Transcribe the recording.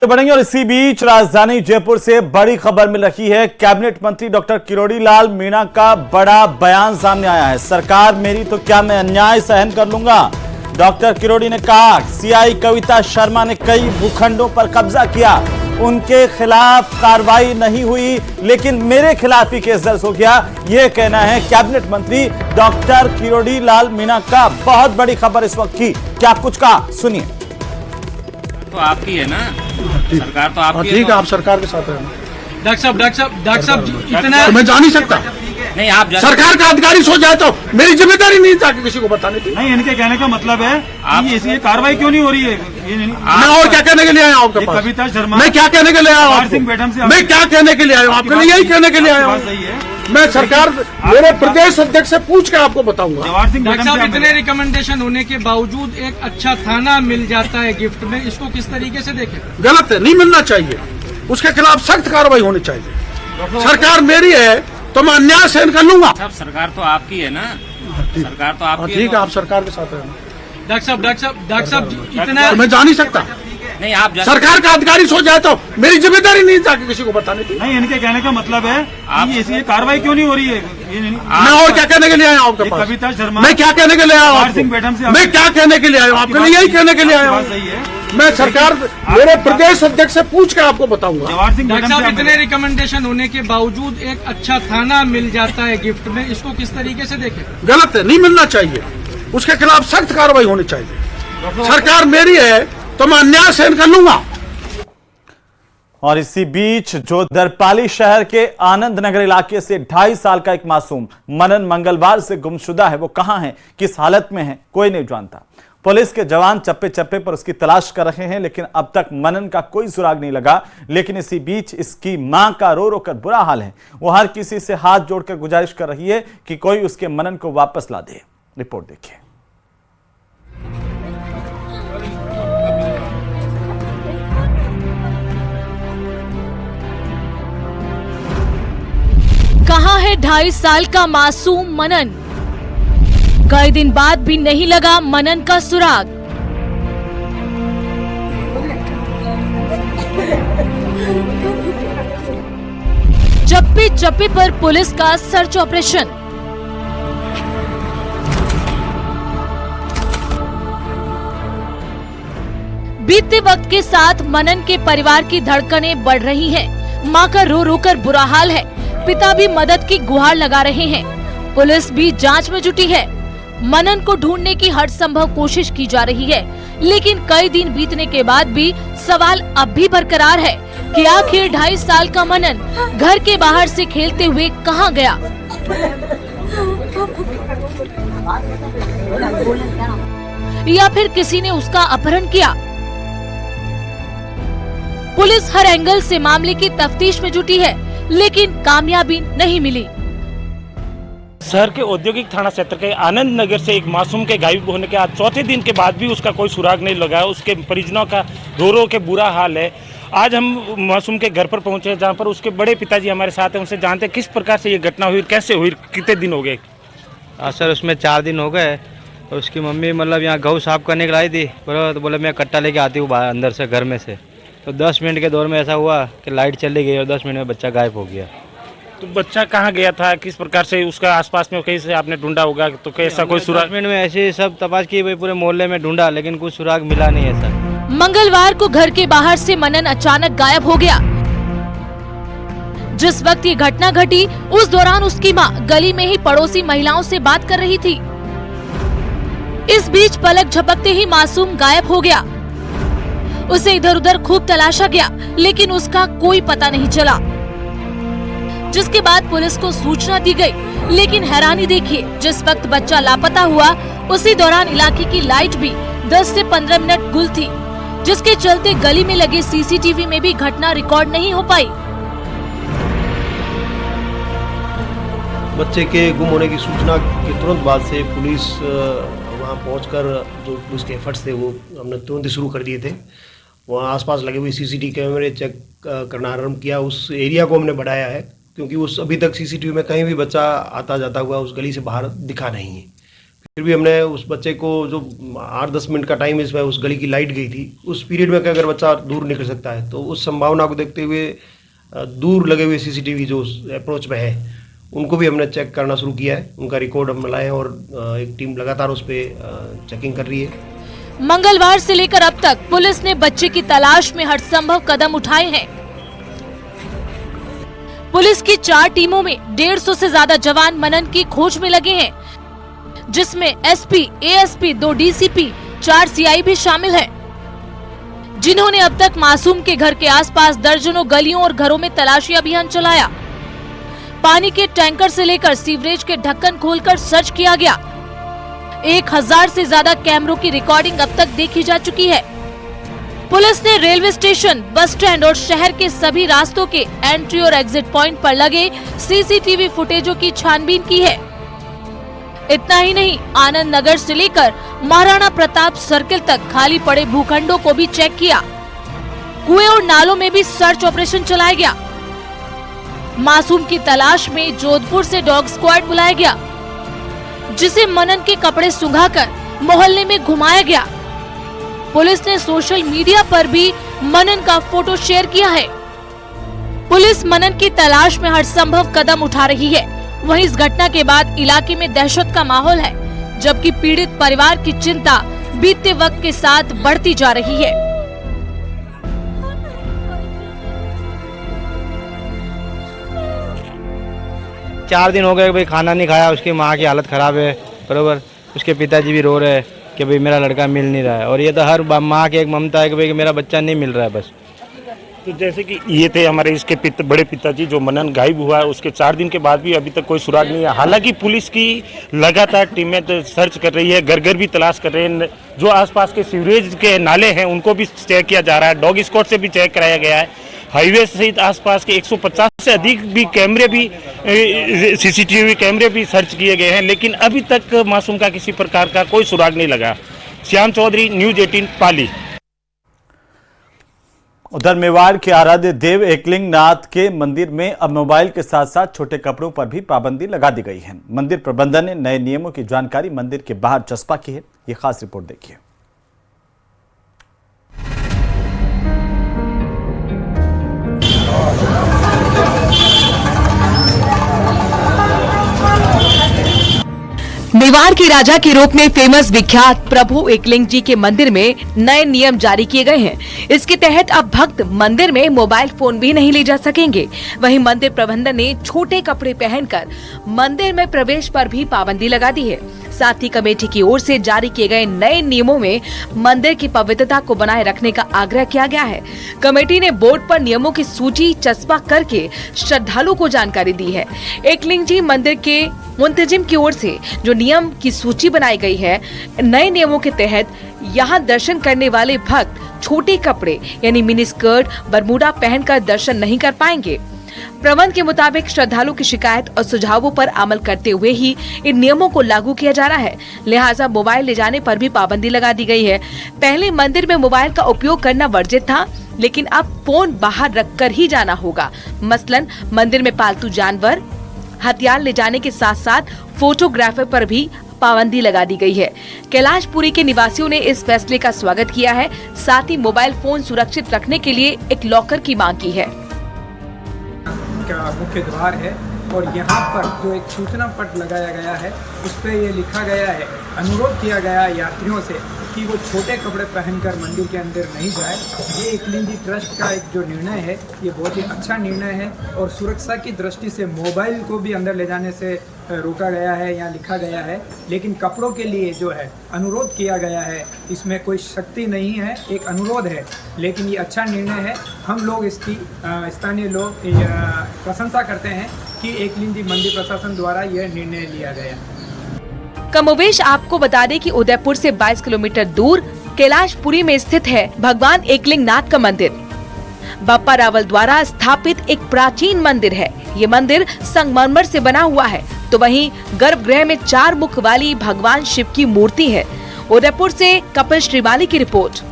तो बढ़ेंगे और इसी बीच राजधानी जयपुर से बड़ी खबर मिल रही है। कैबिनेट मंत्री डॉक्टर किरोड़ी लाल मीणा का बड़ा बयान सामने आया है। सरकार मेरी तो क्या मैं अन्याय सहन कर लूंगा। डॉक्टर किरोड़ी ने कहा सीआई कविता शर्मा ने कई भूखंडों पर कब्जा किया, उनके खिलाफ कार्रवाई नहीं हुई लेकिन मेरे खिलाफ ही केस दर्ज हो गया। यह कहना है कैबिनेट मंत्री डॉक्टर किरोड़ी लाल मीणा का। बहुत बड़ी खबर इस वक्त की, क्या कुछ कहा सुनिए। तो आपकी है ना सरकार, तो आपकी ठीक है, आप सरकार के साथ हैं। डॉक्टर साहब इतना तो मैं जा नहीं सकता। नहीं, आप सरकार का अधिकारी सो जाए तो मेरी जिम्मेदारी नहीं था कि किसी को बताने की। नहीं, इनके कहने का मतलब है आप ये कार्रवाई क्यों नहीं हो रही है? ये नहीं, मैं और क्या कहने के लिए आया हूँ आपके पास? कविता शर्मा, मैं क्या कहने के लिए आया हूँ जवाहर सिंह मैडम से? मैं क्या कहने के लिए आया हूँ आपके लिए? यही कहने के लिए आया हूँ। सही है, मैं सरकार मेरे प्रदेश अध्यक्ष से पूछ के आपको बताऊंगा। जवाहर सिंह डॉक्टर मैडम साहब से इतने रिकमेंडेशन होने के बावजूद एक अच्छा थाना मिल जाता है गिफ्ट में, इसको किस तरीके से देखें? गलत है, नहीं मिलना चाहिए, उसके खिलाफ सख्त कार्रवाई होनी चाहिए। सरकार मेरी है तो मैं अन्याय सहन कर लूंगा। साहब सरकार तो आपकी है ना सरकार, तो आपकी ठीक है, आप सरकार के साथ हैं। डॉक्टर साहब इतना तो मैं जा नहीं सकता। नहीं, आप सरकार का अधिकारी सो जाए तो मेरी जिम्मेदारी नहीं था कि किसी को बताने की। नहीं, इनके कहने का मतलब है आप ये कार्रवाई क्यों नहीं हो रही है? ये नहीं, मैं और क्या कहने के लिए आया हूँ आपके पास? कविता शर्मा, मैं क्या कहने के लिए आया हूँ जवाहर सिंह आपको? मैडम से? मैं क्या कहने के लिए आया हूँ आपके लिए? यही कहने के लिए आया हूँ। सही है, मैं सरकार मेरे प्रदेश अध्यक्ष से पूछ के आपको बताऊंगा। जवाहर सिंह डॉक्टर मैडम साहब से इतने रिकमेंडेशन होने के बावजूद एक अच्छा थाना मिल जाता है गिफ्ट में, इसको किस तरीके से देखें? गलत है, नहीं मिलना चाहिए, उसके खिलाफ सख्त कार्रवाई होनी चाहिए। सरकार मेरी है तो मैं अन्याय सहन कर लूंगा। और इसी बीच जो दरपाली शहर के आनंद नगर इलाके से 2.5 साल का एक मासूम मनन मंगलवार से गुमशुदा है, वो कहां है, किस हालत में है, कोई नहीं जानता। पुलिस के जवान चप्पे चप्पे पर उसकी तलाश कर रहे हैं लेकिन अब तक मनन का कोई सुराग नहीं लगा। लेकिन इसी बीच इसकी मां का रो रो कर बुरा हाल है। वो हर किसी से हाथ जोड़कर गुजारिश कर रही है कि कोई उसके मनन को वापस ला दे। रिपोर्ट देखिए। कहां है 2.5 साल का मासूम मनन? कई दिन बाद भी नहीं लगा मनन का सुराग। चप्पे चप्पे पर पुलिस का सर्च ऑपरेशन। बीतते वक्त के साथ मनन के परिवार की धड़कनें बढ़ रही हैं। मां का रो रो कर बुरा हाल है, पिता भी मदद की गुहार लगा रहे हैं, पुलिस भी जांच में जुटी है। मनन को ढूंढने की हर संभव कोशिश की जा रही है लेकिन कई दिन बीतने के बाद भी सवाल अब भी बरकरार है कि आखिर 2.5 साल का मनन घर के बाहर से खेलते हुए कहां गया। या फिर किसी ने उसका अपहरण किया। पुलिस हर एंगल से मामले की तफ्तीश में जुटी है लेकिन कामयाबी नहीं मिली। शहर के औद्योगिक थाना क्षेत्र के आनंद नगर से एक मासूम के गायब होने के आज चौथे दिन के बाद भी उसका कोई सुराग नहीं लगा। उसके परिजनों का रो रो के बुरा हाल है। आज हम मासूम के घर पर पहुंचे जहां पर उसके बड़े पिताजी हमारे साथ हैं। उनसे जानते हैं किस प्रकार से ये घटना हुई, कैसे हुई, कितने दिन हो गए। सर उसमें 4 दिन हो गए और उसकी मम्मी मतलब यहाँ गऊ साफ करने के लाई थी, तो बोले मैं कट्टा लेके आती हूँ बाहर अंदर से घर में से। तो 10 मिनट के दौर में ऐसा हुआ कि लाइट चली गई और 10 मिनट में बच्चा गायब हो गया। तो बच्चा कहाँ गया था, किस प्रकार से उसका आसपास में कहीं से आपने ढूंढा होगा, तो कैसा कोई सुराग? 10 मिनट में ऐसे सब तपाश की भाई, पूरे मोहल्ले में ढूंढा लेकिन कुछ सुराग मिला नहीं है सर। मंगलवार को घर के बाहर से मनन अचानक गायब हो गया। जिस वक्त ये घटना घटी उस दौरान उसकी मां गली में ही पड़ोसी महिलाओं से बात कर रही थी। इस बीच पलक झपकते ही मासूम गायब हो गया। उसे इधर उधर खूब तलाशा गया लेकिन उसका कोई पता नहीं चला, जिसके बाद पुलिस को सूचना दी गई। लेकिन हैरानी देखिए, जिस वक्त बच्चा लापता हुआ उसी दौरान इलाके की लाइट भी 10 से 15 मिनट गुल थी, जिसके चलते गली में लगे सीसीटीवी में भी घटना रिकॉर्ड नहीं हो पाई। बच्चे के गुम होने की सूचना के तुरंत बाद से पुलिस वहां पहुंचकर जो पुलिस के एफर्ट्स थे वो हमने तुरंत शुरू कर दिए थे। वहाँ आसपास लगे हुए सीसीटीवी कैमरे चेक करना आरम्भ किया। उस एरिया को हमने बढ़ाया है क्योंकि उस अभी तक सीसीटीवी में कहीं भी बच्चा आता जाता हुआ उस गली से बाहर दिखा नहीं है। फिर भी हमने उस बच्चे को जो 8-10 मिनट का टाइम इसमें उस गली की लाइट गई थी, उस पीरियड में अगर बच्चा दूर निकल सकता है तो उस संभावना को देखते हुए दूर लगे हुए सीसीटीवी जो उस अप्रोच में है उनको भी हमने चेक करना शुरू किया है। उनका रिकॉर्ड हम लाए हैं और एक टीम लगातार उस पर चेकिंग कर रही है। मंगलवार से लेकर अब तक पुलिस ने बच्चे की तलाश में हर संभव कदम उठाए हैं। पुलिस की 4 टीमों में 150 से ज्यादा जवान मनन की खोज में लगे हैं, जिसमें एसपी, एएसपी, 2 डीसीपी, 4 सीआई भी शामिल हैं, जिन्होंने अब तक मासूम के घर के आसपास दर्जनों गलियों और घरों में तलाशी अभियान चलाया। पानी के टैंकर से लेकर सीवरेज के ढक्कन खोलकर सर्च किया गया। 1000 से ज्यादा कैमरों की रिकॉर्डिंग अब तक देखी जा चुकी है। पुलिस ने रेलवे स्टेशन, बस स्टैंड और शहर के सभी रास्तों के एंट्री और एग्जिट पॉइंट पर लगे सीसीटीवी फुटेजों की छानबीन की है। इतना ही नहीं, आनंद नगर से लेकर महाराणा प्रताप सर्किल तक खाली पड़े भूखंडों को भी चेक किया। कुएं और नालों में भी सर्च ऑपरेशन चलाया गया। मासूम की तलाश में जोधपुर से डॉग स्क्वाड बुलाया गया, जिसे मनन के कपड़े सुंघाकर मोहल्ले में घुमाया गया। पुलिस ने सोशल मीडिया पर भी मनन का फोटो शेयर किया है। पुलिस मनन की तलाश में हर संभव कदम उठा रही है। वहीं इस घटना के बाद इलाके में दहशत का माहौल है, जबकि पीड़ित परिवार की चिंता बीतते वक्त के साथ बढ़ती जा रही है। 4 दिन हो गए भाई, खाना नहीं खाया। उसकी माँ की हालत ख़राब है, बरोबर। उसके पिताजी भी रो रहे हैं कि भाई मेरा लड़का मिल नहीं रहा है। और ये तो हर माँ की एक ममता है कि भाई मेरा बच्चा नहीं मिल रहा है बस। तो जैसे कि ये थे हमारे इसके बड़े पिताजी जो मनन गायब हुआ है, उसके 4 दिन के बाद भी अभी तक कोई सुराग नहीं है। हालांकि पुलिस की लगातार टीमें तो सर्च कर रही है, घर घर भी तलाश कर रहे हैं। जो आसपास के सीवरेज के नाले हैं उनको भी चेक किया जा रहा है, डॉग स्क्वाड से भी चेक कराया गया है। हाईवे सहित आसपास के 150 से अधिक भी कैमरे भी सीसीटीवी कैमरे भी सर्च किए गए हैं, लेकिन अभी तक मासूम का किसी प्रकार का कोई सुराग नहीं लगा। श्याम चौधरी, न्यूज 18 पाली। उधर मेवाड़ के आराध्य देव एकलिंग नाथ के मंदिर में अब मोबाइल के साथ साथ छोटे कपड़ों पर भी पाबंदी लगा दी गई है। मंदिर प्रबंधन ने नए नियमों की जानकारी मंदिर के बाहर चस्पा की है। ये खास रिपोर्ट देखिए। मेवाड़ के राजा के रूप में फेमस विख्यात प्रभु एकलिंग जी के मंदिर में नए नियम जारी किए गए हैं। इसके तहत अब भक्त मंदिर में मोबाइल फोन भी नहीं ले जा सकेंगे। वहीं मंदिर प्रबंधन ने छोटे कपड़े पहनकर मंदिर में प्रवेश पर भी पाबंदी लगा दी है। साथ ही कमेटी की ओर से जारी किए गए नए नियमों में मंदिर की पवित्रता को बनाए रखने का आग्रह किया गया है। कमेटी ने बोर्ड पर नियमों की सूची चस्पा करके श्रद्धालु को जानकारी दी है। एकलिंग जी मंदिर के मुंतजिम की ओर से जो नियम की सूची बनाई गई है, नए नियमों के तहत यहाँ दर्शन करने वाले भक्त छोटे कपड़े यानी मिनी स्कर्ट, बरमूडा पहनकर दर्शन नहीं कर पाएंगे। प्रबंध के मुताबिक श्रद्धालु की शिकायत और सुझावों पर अमल करते हुए ही इन नियमों को लागू किया जा रहा है। लिहाजा मोबाइल ले जाने पर भी पाबंदी लगा दी गई है। पहले मंदिर में मोबाइल का उपयोग करना वर्जित था, लेकिन अब फोन बाहर रखकर ही जाना होगा। मसलन मंदिर में पालतू जानवर, हथियार ले जाने के साथ साथ फोटोग्राफर पर भी पाबंदी लगा दी गई है। कैलाशपुरी के निवासियों ने इस फैसले का स्वागत किया है। साथ ही मोबाइल फोन सुरक्षित रखने के लिए एक लॉकर की मांग की है। का मुख्य द्वार है और यहाँ पर जो एक सूचना पट लगाया गया है, उस पर ये लिखा गया है, अनुरोध किया गया है यात्रियों से कि वो छोटे कपड़े पहनकर मंदिर के अंदर नहीं जाए। ये एकलिंग जी ट्रस्ट का एक जो निर्णय है, ये बहुत ही अच्छा निर्णय है और सुरक्षा की दृष्टि से मोबाइल को भी अंदर ले जाने से रोका गया है, यहाँ लिखा गया है। लेकिन कपड़ों के लिए जो है अनुरोध किया गया है, इसमें कोई शक्ति नहीं है, एक अनुरोध है। लेकिन ये अच्छा निर्णय है। हम लोग इसकी स्थानीय लोग प्रशंसा करते हैं कि एकलिंग जी मंदिर प्रशासन द्वारा यह निर्णय लिया गया। कमोवेश आपको बता दें कि उदयपुर से 22 किलोमीटर दूर कैलाशपुरी में स्थित है भगवान एकलिंग नाथ का मंदिर। बप्पा रावल द्वारा स्थापित एक प्राचीन मंदिर है। ये मंदिर संगमरमर से बना हुआ है, तो वहीं गर्भगृह में 4 मुख वाली भगवान शिव की मूर्ति है। उदयपुर से कपिल श्रीवाली की रिपोर्ट।